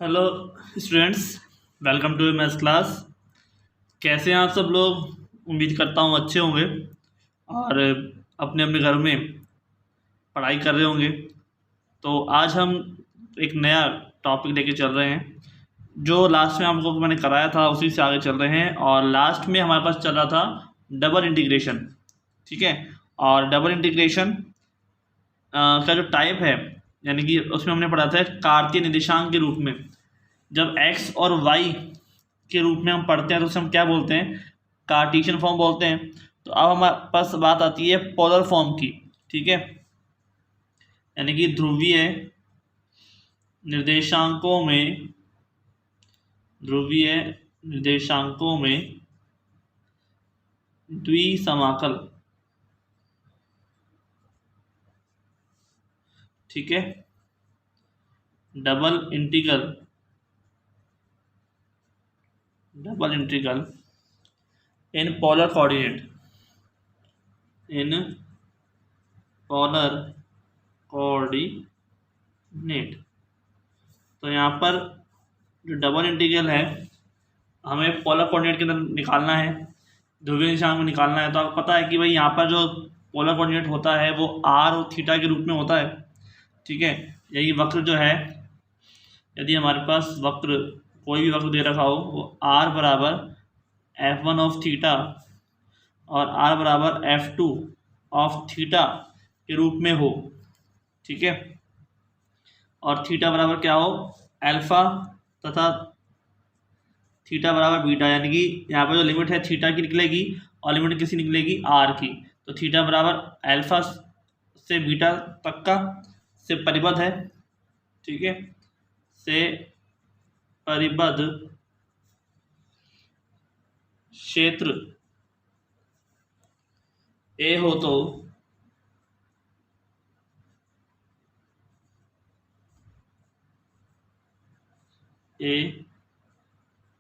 Hello students, welcome to maths class. कैसे हैं आप सब लोग? उम्मीद करता हूँ अच्छे होंगे और अपने अपने घर में पढ़ाई कर रहे होंगे। तो आज हम एक नया टॉपिक लेके चल रहे हैं। जो लास्ट में आपको मैंने कराया था उसी से आगे चल रहे हैं, और लास्ट में हमारे पास चल रहा था डबल इंटीग्रेशन। ठीक है। और डबल इंटीग्रेशन का जो टाइप है, यानी कि उसमें हमने पढ़ा था कार्तीय निर्देशांक के रूप में। जब x और y के रूप में हम पढ़ते हैं तो उसे हम क्या बोलते हैं? कार्टेशियन फॉर्म बोलते हैं। तो अब हमारे पास बात आती है पोलर फॉर्म की। ठीक है। यानी कि ध्रुवीय निर्देशांकों में द्विसमाकल। ठीक है। Double integral in polar coordinate. तो यहाँ पर जो डबल इंटीग्रल है हमें पोलर कोऑर्डिनेट के अंदर निकालना है, ध्रुवीय निर्देशांक में निकालना है। तो आपको पता है कि भाई यहाँ पर जो पोलर कोऑर्डिनेट होता है वो r और थीटा के रूप में होता है। ठीक है। यही वक्र जो है, यदि हमारे पास वक्र कोई भी वक्र दे रखा हो वो r बराबर f1 ऑफ थीटा और r बराबर f2 ऑफ थीटा के रूप में हो। ठीक है। और थीटा बराबर क्या हो? अल्फा तथा थीटा बराबर बीटा। यानी कि यहाँ पर जो लिमिट है थीटा की निकलेगी और लिमिट किसी निकलेगी आर की। तो थीटा बराबर अल्फा से बीटा तक का से परिबद्ध है। ठीक है। से परिबद्ध क्षेत्र ए हो तो A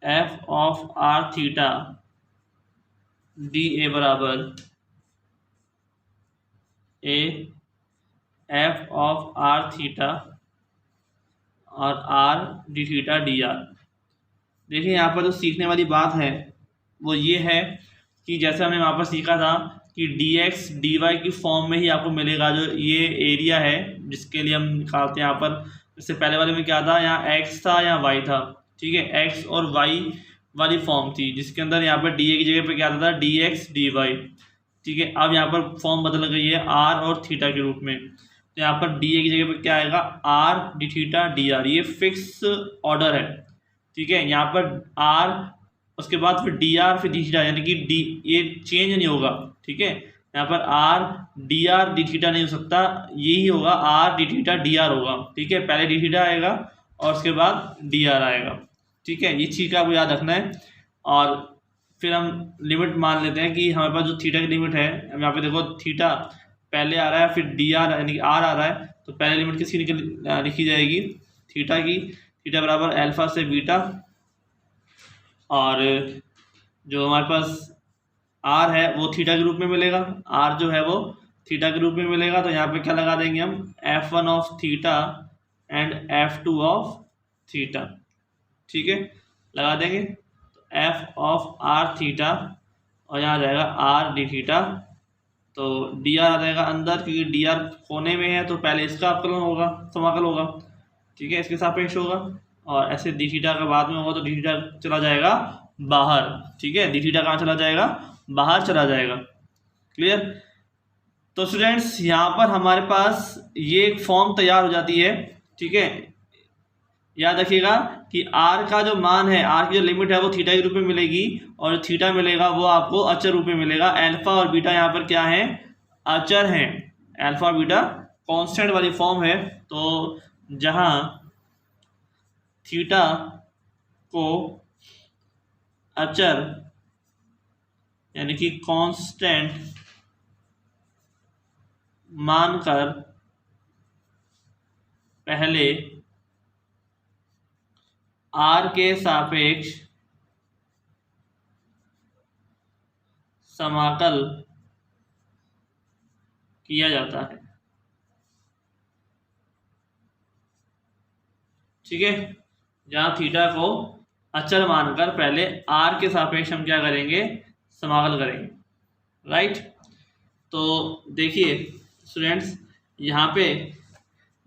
F of r theta d A बराबर A F of r theta और r d theta D r. देखिए यहाँ पर जो सीखने वाली बात है वो ये है कि जैसे हमने वहाँ पर सीखा था कि डी एक्स डी वाई की फॉर्म में ही आपको मिलेगा जो ये एरिया है जिसके लिए हम निकालते हैं यहाँ पर। इससे पहले वाले में क्या था? यहाँ एक्स था, यहाँ वाई था। ठीक है। एक्स और वाई वाली फॉर्म थी जिसके अंदर यहाँ पर डी ए की जगह पर क्या आता था? D X D Y. ठीक है। अब यहाँ पर फॉर्म बदल गई है आर और थीटा के रूप में। तो यहाँ पर डी ए की जगह पर क्या आएगा? Are d theta D R. ये फिक्स ऑर्डर है। ठीक है। यहाँ पर आर, उसके बाद फिर डी आर, फिर डी थीटा, यानी कि डी, ये चेंज नहीं होगा। ठीक है। यहाँ पर आर डी थीटा नहीं हो सकता, यही होगा are d theta D R होगा। ठीक है। पहले डी थीटा आएगा और उसके बाद डी आर आएगा। ठीक है। ये चीज़ का आपको याद रखना है। और फिर हम लिमिट मान लेते हैं कि हमारे पास जो थीटा की लिमिट है, हम यहाँ पे देखो थीटा पहले आ रहा है, फिर डी आर यानी कि आर आ रहा है। तो पहले लिमिट किसकी लिखी जाएगी? थीटा की। थीटा बराबर अल्फा से बीटा, और जो हमारे पास आर है वो थीटा के रूप में मिलेगा। आर जो है वो थीटा के रूप में मिलेगा। तो यहाँ पे क्या लगा देंगे हम? f1 of theta and f2 of theta. ठीक है। लगा देंगे f ऑफ आर थीटा और यहाँ जाएगा आर डी थीटा। तो डी आर आ जाएगा अंदर, क्योंकि डी आर कोने में है तो पहले इसका अपकलन होगा, समाकल होगा। ठीक है। इसके सापेक्ष होगा। और ऐसे डी थीटा का बाद में होगा तो डी थीटा चला जाएगा बाहर। ठीक है। डी थीटा कहाँ चला जाएगा? बाहर चला जाएगा। क्लियर? तो स्टूडेंट्स यहाँ पर हमारे पास ये एक फॉर्म तैयार हो जाती है। ठीक है। याद रखिएगा कि आर का जो मान है, आर की जो लिमिट है वो थीटा के रूप में मिलेगी, और जो थीटा मिलेगा वो आपको अचर रूप में मिलेगा। अल्फा और बीटा यहाँ पर क्या है? अचर हैं। अल्फा और बीटा कांस्टेंट वाली फॉर्म है। तो जहाँ थीटा को अचर यानी कि कांस्टेंट मानकर पहले आर के सापेक्ष समाकल किया जाता है। ठीक है। जहाँ थीटा को अचर मानकर पहले आर के सापेक्ष हम क्या करेंगे, समाकल करेंगे, राइट। तो देखिए स्टूडेंट्स, यहाँ पे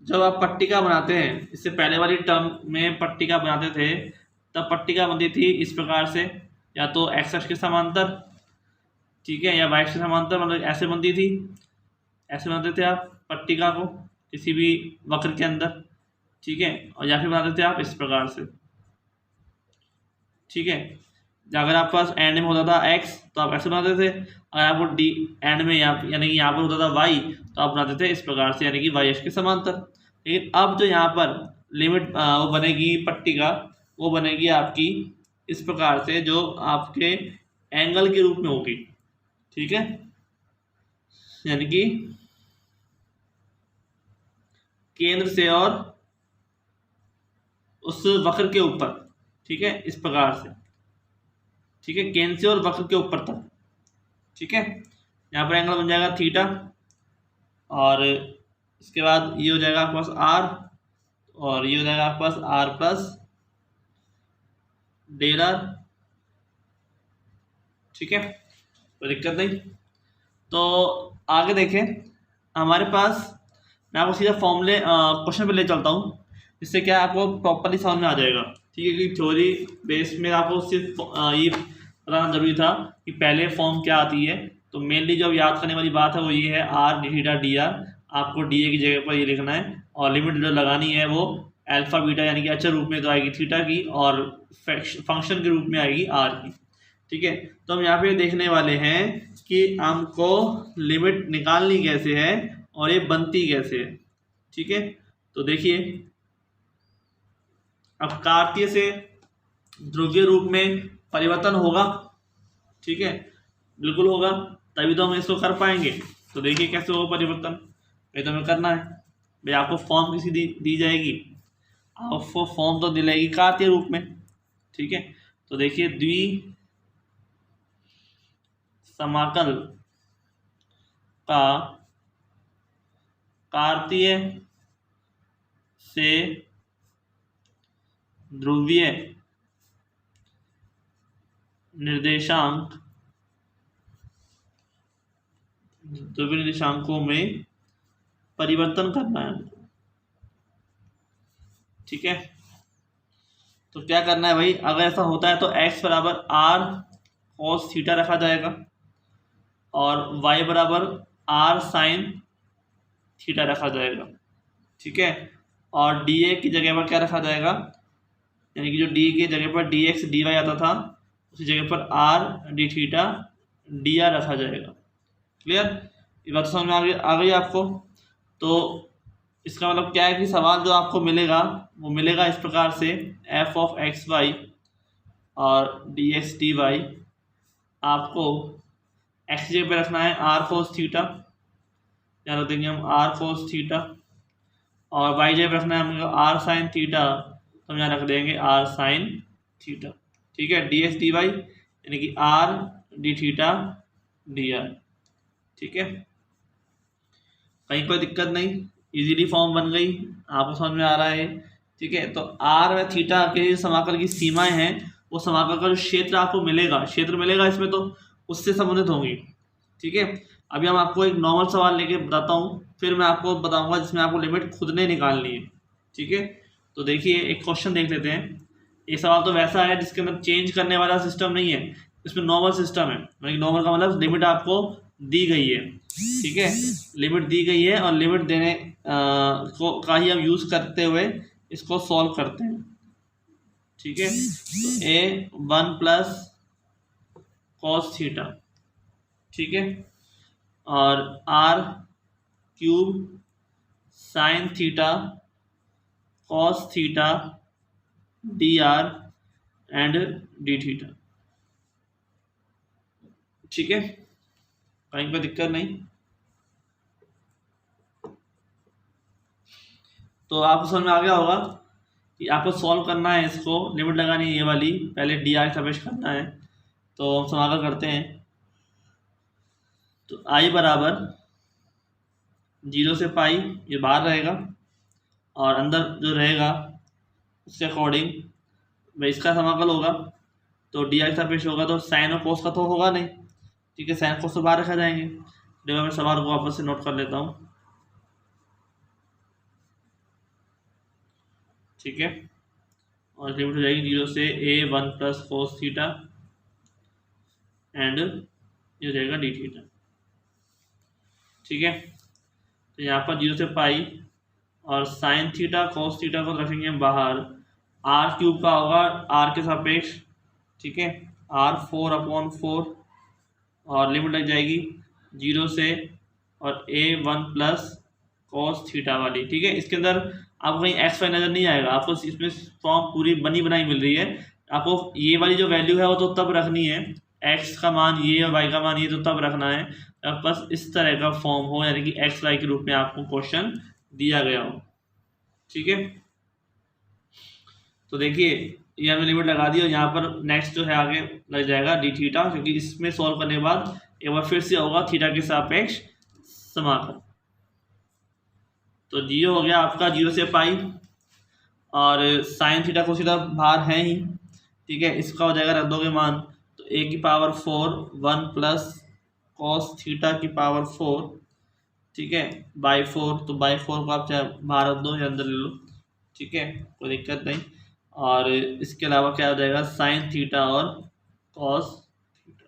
जब आप पट्टिका बनाते हैं, इससे पहले वाली टर्म में पट्टिका बनाते थे, तब पट्टिका बनती थी इस प्रकार से, या तो एक्स अक्ष के समांतर, ठीक है, या वाई अक्ष के समांतर, मतलब ऐसे बनती थी, ऐसे बनाते थे आप पट्टिका को किसी भी वक्र के अंदर, ठीक है, और या फिर बनाते थे आप इस प्रकार से, ठीक है। अगर आपके पास एंड में होता था एक्स तो आप ऐसे बनाते थे, अगर आपको डी एंड में यानी कि यहाँ पर होता था वाई तो आप बनाते थे इस प्रकार से, यानी कि वाई अक्ष के समांतर। लेकिन अब जो यहाँ पर लिमिट वो बनेगी पट्टिका, वो बनेगी आपकी इस प्रकार से, जो आपके एंगल के रूप में होगी, ठीक है, यानी कि केंद्र से और उस वक्र के ऊपर, ठीक है, इस प्रकार से, ठीक है, केंद्र से और वक्र के ऊपर तक, ठीक है। यहाँ पर एंगल बन जाएगा थीटा, और इसके बाद ये हो जाएगा आपके पास आर, और ये हो जाएगा आपके पास आर प्लस डेल आर, ठीक है, कोई दिक्कत नहीं। तो आगे देखें, हमारे पास मैं आपको सीधा फॉर्मूले क्वेश्चन पे ले चलता हूँ, इससे क्या आपको प्रॉपरली समझ में आ जाएगा, ठीक है, क्योंकि थ्योरी बेस में आपको सिर्फ ये बताना जरूरी था कि पहले फॉर्म क्या आती है। तो मेनली जो याद करने वाली बात है वो ये है are d theta D R, आपको डी ए की जगह पर ये लिखना है, और लिमिट जो लगानी है वो अल्फा बीटा यानी कि अचर रूप में तो आएगी थीटा की, और फंक्शन के रूप में आएगी आर की, ठीक है। तो हम यहाँ पे देखने वाले हैं कि हमको लिमिट निकालनी कैसे है और ये बनती कैसे है, ठीक है। तो देखिए, अब कार्तीय से ध्रुवीय रूप में परिवर्तन होगा, ठीक है, बिल्कुल होगा, तभी तो हम इसको कर पाएंगे। तो देखिए कैसे होगा परिवर्तन, ये तो हमें करना है भाई। आपको फॉर्म किसी दी जाएगी, आपको फॉर्म तो दिलाएगी कार्तीय रूप में, ठीक है। तो देखिए द्वि समाकल का कार्तीय से ध्रुवीय निर्देशांक, ध्रुवीय निर्देशांकों में परिवर्तन करना है हमको, ठीक है। तो क्या करना है भाई, अगर ऐसा होता है तो x बराबर आर कॉस थीटा रखा जाएगा, और y बराबर आर साइन थीटा रखा जाएगा, ठीक है। और डी ए की जगह पर क्या रखा जाएगा, यानी कि जो डी की जगह पर डी एक्स डी वाई आता था, उसी जगह पर are d theta D R रखा जाएगा। क्लियर, ये बात समझ में आ गई आपको। तो इसका मतलब क्या है कि सवाल जो आपको मिलेगा वो मिलेगा इस प्रकार से, एफ ऑफ एक्स वाई और डी एक्स डी वाई आपको एक्स जगह पे रखना है आर कोस थीटा, यहाँ रख देंगे हम आर कोस थीटा, और वाई जगह पे रखना है हम आर साइन थीटा, तो हम यहाँ रख देंगे आर साइन थीटा, ठीक है। डी एक्स डी वाई यानी कि are d theta D R, ठीक है, कहीं कोई दिक्कत नहीं, इजीली फॉर्म बन गई, आपको समझ में आ रहा है, ठीक है। तो आर व थीटा के समाकल की सीमाएं हैं, वो समाकल का जो क्षेत्र आपको मिलेगा, क्षेत्र मिलेगा इसमें, तो उससे संबंधित होंगी, ठीक है। अभी हम आपको एक नॉर्मल सवाल लेके बताता हूँ, फिर मैं आपको बताऊंगा जिसमें आपको लिमिट खुद ने निकालनी है, ठीक है। तो देखिए एक क्वेश्चन देख लेते हैं। ये सवाल तो वैसा है जिसके अंदर चेंज करने वाला सिस्टम नहीं है, इसमें नॉर्मल सिस्टम है, मतलब नॉर्मल का मतलब लिमिट आपको दी गई है, ठीक है, लिमिट दी गई है, और लिमिट देने को का ही हम यूज़ करते हुए इसको सॉल्व करते हैं, ठीक है। तो ए 1 प्लस कॉस थीटा, ठीक है, और R cube sine theta cos theta D R and D theta, ठीक है, कहीं पर दिक्कत नहीं। तो आपको समझ में आ गया होगा कि आपको सॉल्व करना है, इसको लिमिट लगानी है ये वाली, पहले डी आर समेश करना है। तो हम समाकल करते हैं, तो आई बराबर 0 से पाई, ये बाहर रहेगा, और अंदर जो रहेगा उसके अकॉर्डिंग भाई इसका समाकल होगा, तो डी के सापेक्ष होगा, तो साइन और कोस का तो होगा नहीं, ठीक है, साइन कोस तो बाहर रखा जाएंगे। देखो मैं सवाल को वापस से नोट कर लेता हूँ, ठीक है, और लिमिट हो जाएगी 0 से a 1 plus cos theta and ये हो जाएगा डी थीटा, ठीक है। तो यहाँ पर 0 से पाई और साइन थीटा कोस थीटा को रखेंगे बाहर, आर क्यूब का होगा आर के सापेक्ष, ठीक है, आर 4/4 और लिमिट लग जाएगी 0 से और a 1 प्लस कॉस थीटा वाली, ठीक है। इसके अंदर आपको कहीं एक्स वाई नज़र नहीं आएगा, आपको इसमें फॉर्म पूरी बनी बनाई मिल रही है। आपको ये वाली जो वैल्यू है वो तो तब रखनी है, एक्स का मान ये और वाई का मान ये तो तब रखना है जब बस इस तरह का फॉर्म हो, यानी कि एक्स वाई के रूप में आपको क्वेश्चन दिया गया हो, ठीक है। तो देखिए ये हमने लिमिट लगा दी और यहाँ पर नेक्स्ट जो है आगे लग जाएगा डी थीटा, क्योंकि इसमें सॉल्व करने के बाद एक बार फिर से होगा थीटा के सापेक्ष समाकल। तो 0 हो गया आपका 0 से पाई और साइन थीटा को थीटा बाहर है ही, ठीक है, इसका हो जाएगा रख दोगे मान, तो a की पावर 4 1 प्लस कॉस थीटा की पावर 4, ठीक है, बाई 4, तो बाई 4 को आप चाहे बाहर रख दो या अंदर ले लो, ठीक है, कोई दिक्कत नहीं। और इसके अलावा क्या हो जाएगा साइन थीटा और कॉस थीटा,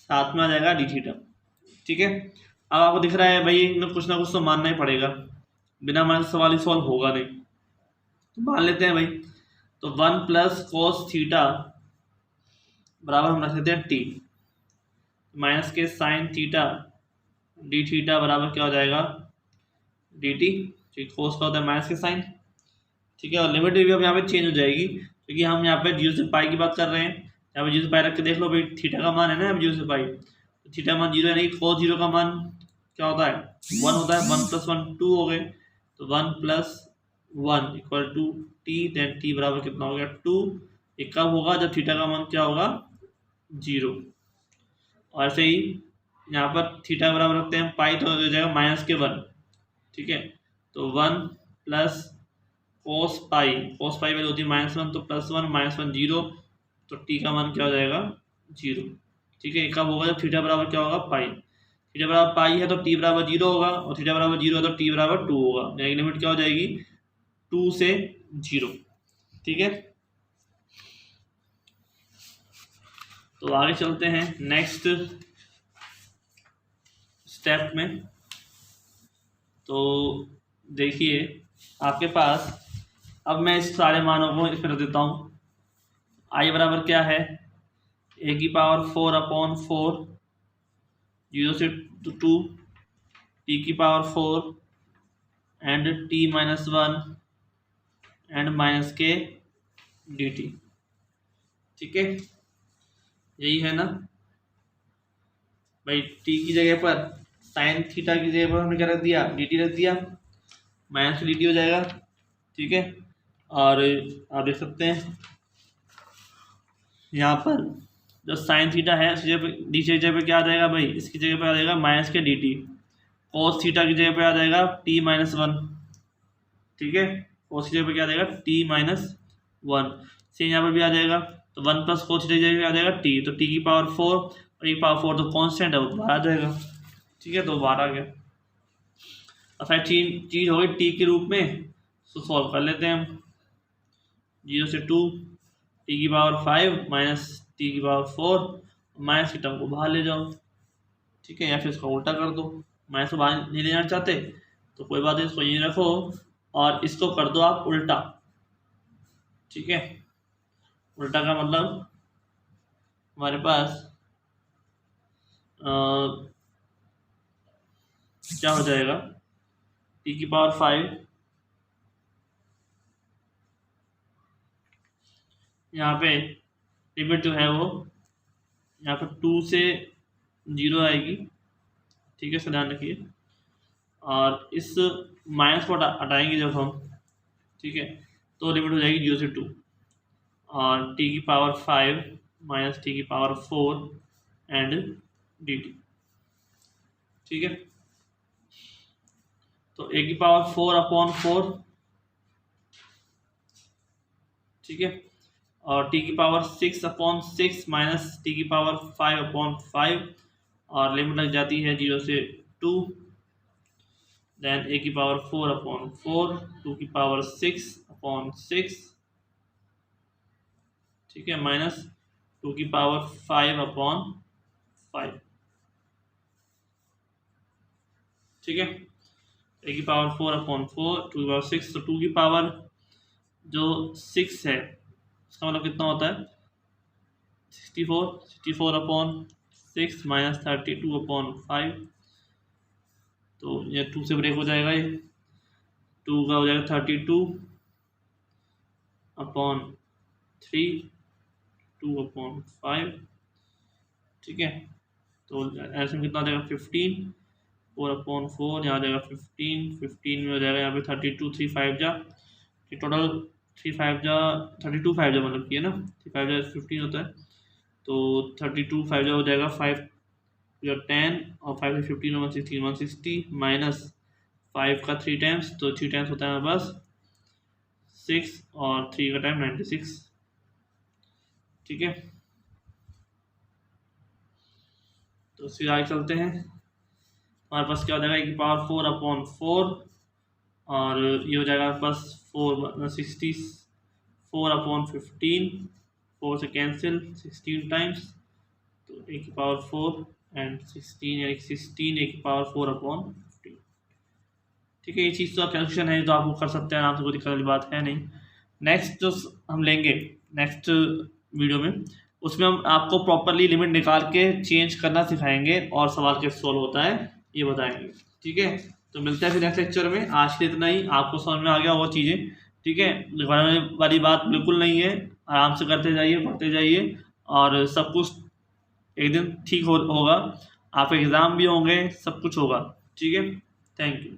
साथ में आ जाएगा डी थीटा, ठीक है। अब आपको दिख रहा है भाई इनमें कुछ ना कुछ तो मानना ही पड़ेगा, बिना मान सवाल ही सॉल्व होगा नहीं, तो मान लेते हैं भाई। तो 1 प्लस कॉस थीटा बराबर हम रख लेते हैं टी, माइनस के साइन थीटा डी थीटा बराबर क्या हो जाएगा डी टी, ठीक, कोस का होता है माइनस के साइन, ठीक है। और लिमिट भी अब यहाँ पे चेंज हो जाएगी, क्योंकि हम यहाँ पे 0 से पाई की बात कर रहे हैं, यहाँ पे 0 से पाई रख के देख लो भाई, थीटा का मान है ना अब 0 से पाई, तो थीटा मान 0 यानी कोस 0 का मान क्या होता है 1 होता है, 1 + 1 2 हो गए, तो 1 + 1 = टी, देन टी बराबर कितना हो गया 2। ये कब होगा जब थीटा का मान क्या होगा 0, और ऐसे ही यहाँ पर थीटा बराबर रखते हैं पाई, तो हो जाएगा -1, ठीक है। तो 1 प्लस कोस पाई वैल्यू होती है -1, तो +1 -1 0, तो टी का मान क्या हो जाएगा 0, ठीक है। कब होगा जब थीटा बराबर क्या होगा पाई, थीटा बराबर पाई है तो टी बराबर 0 होगा, और थीटा बराबर 0 है तो टी बराबर 2 होगा, यानी लिमिट क्या हो जाएगी 2 से 0, ठीक है। तो आगे चलते हैं नेक्स्ट स्टेप में। तो देखिए आपके पास, अब मैं इस सारे मानों को इसमें रख देता हूँ। आई बराबर क्या है a की पावर 4/4 0 से 2 t की power 4 and t - 1 and -k dt, ठीक है, यही है ना भाई। t की जगह पर साइन थीटा की जगह पर हमने क्या रख दिया dt रख दिया, -dt हो जाएगा, ठीक है। और आप देख सकते हैं यहाँ पर जो साइन थीटा है इसकी जगह पे डी की जगह पे क्या आ जाएगा भाई, इसकी जगह पे आ जाएगा -k dt, कोस थीटा की जगह पे आ जाएगा t - 1, ठीक है, कोस की जगह पे क्या आ जाएगा t - 1, सेम यहाँ पर भी आ जाएगा, तो 1 प्लस कोस थीटा की जगह पे आ जाएगा t, तो t की पावर 4 और e पावर 4 तो कांस्टेंट है वो बाहर आ जाएगा, ठीक है, तो बाहर आ गया। और फिर चीज हो गई t के रूप में, तो सॉल्व कर लेते हैं हम, 0 से 2 t की पावर 5 माइनस t की पावर 4, माइनस की टर्म को बाहर ले जाओ, ठीक है, या फिर इसका उल्टा कर दो, माइनस को बाहर नहीं ले जाना चाहते तो कोई बात नहीं, इसको यहीं रखो और इसको कर दो आप उल्टा, ठीक है। उल्टा का मतलब हमारे पास क्या हो जाएगा t की पावर 5 यहाँ पे लिमिट जो है वो यहाँ पर 2 से 0 आएगी, ठीक है, इसका ध्यान रखिए। और इस माइनस को हटाएंगे जब हम, ठीक है, तो लिमिट हो जाएगी 0 से 2 और t की पावर 5 माइनस t की पावर 4 एंड dt, ठीक है। तो a की पावर 4/4, ठीक है, और t की पावर 6/6 माइनस t की पावर 5/5, और लिमिट लग जाती है 0 से 2, देन a की पावर 4/4, 2 की पावर 6/6, ठीक है, माइनस 2 की पावर 5/5, ठीक है। a की पावर 4/4, 2 की पावर 6, तो 2 की पावर जो 6 है उसका मतलब कितना होता है 64/6 माइनस 32/5, तो ये 2 से ब्रेक हो जाएगा, ये 2 का हो जाएगा 32/3, 2/5, ठीक है। तो ऐसे में कितना आ जाएगा 15, 4/4, यहाँ आ जाएगा 15 में हो जाएगा यहाँ पे 32, 3 5 जा, टोटल 3 5 जा 32 5 जा मतलब कि है ना, 3 5 जा 15 होता है, तो 32 5 जा हो जाएगा 5 या 10, और 5 से 15 160 माइनस 5 का 3 टाइम्स, तो 3 टाइम्स होता है बस 6, और 3 का टाइम 96, ठीक है। तो फिर आगे चलते हैं, हमारे पास क्या हो जाएगा, की पावर 4/4, और ये हो जाएगा पास 4/15, 4 से कैंसिल 16 टाइम्स, तो a की पावर 4 एंड 16 यानी 16 a की पावर 4/15, ठीक है। ये चीज़ तो कैलकुलेशन है तो आपको कर सकते हैं आराम से, कोई दिक्कत वाली बात है नहीं। नेक्स्ट जो हम लेंगे नेक्स्ट वीडियो में, उसमें हम आपको प्रॉपरली लिमिट निकाल के चेंज करना सिखाएंगे और सवाल कैसे सॉल्व होता है ये बताएंगे, ठीक है। तो मिलते हैं फिर नेक्स्ट लेक्चर में, आज के इतना ही, आपको समझ में आ गया वो चीज़ें, ठीक है। घबराने वाली बात बिल्कुल नहीं है, आराम से करते जाइए, पढ़ते जाइए, और सब कुछ एक दिन ठीक होगा, आपके एग्ज़ाम भी होंगे, सब कुछ होगा, ठीक है। Thank you.